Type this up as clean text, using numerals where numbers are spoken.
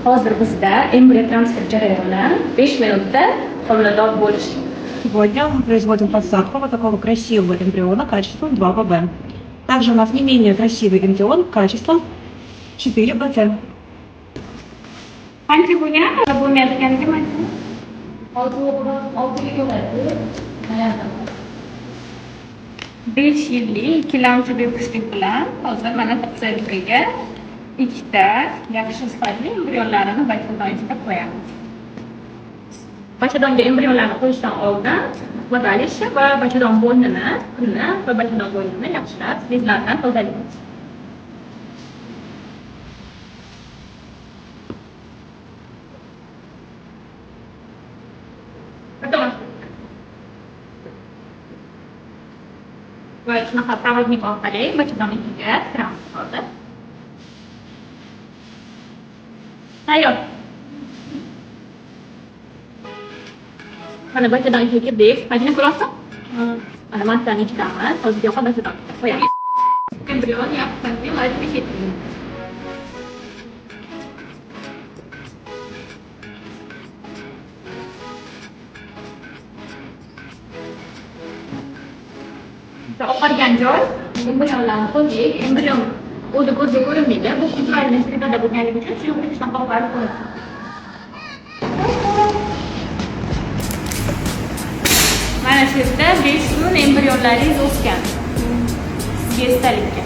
Hozir bizda embrion transfer jarayoni 5 minutda homilador bo'lish. Сегодня мы производим подсадку вот такого красивого эмбриона качеством 2 ВВ. Также у нас не менее красивый эмбрион качеством 4 БЦ. Qancha bo'lgan va bo'lmayotganiga ayting. 6 bo'ladi. 5 yillik ikkilamchi bepushtlik bilan hozir mana taqdirga ikkita yaxshi sifatli embrionlarni bachadon ichiga qo'yamiz. Bachadonga embrionlarni qo'yishdan oldin vladalishi va bachadon bo'ynini, pulni va bachadon bo'ynini yaxshilab bezlardan tozalaymiz. Va shunaqa provodnik orqali bachadon ichiga kiramiz hozir. Tayyor. Mana bachadon ichiga kirdik. Majina ko'rasizmi? Mana massani ichidamiz. Hozir yoqqa bachadon qo'yamiz. Embrion yaxshi majburiy ketildi. Oqargan joy embrionlarni qo'ydik. Embrion o'zi ko'zga ko'rinmaydi. Bu qizlarni sirada bo'lganligi uchun shu qilishdan oqarib qo'yamiz. Mana shu yerda 5 kun embrionlaringiz o'sgan. Sizga esdalikka.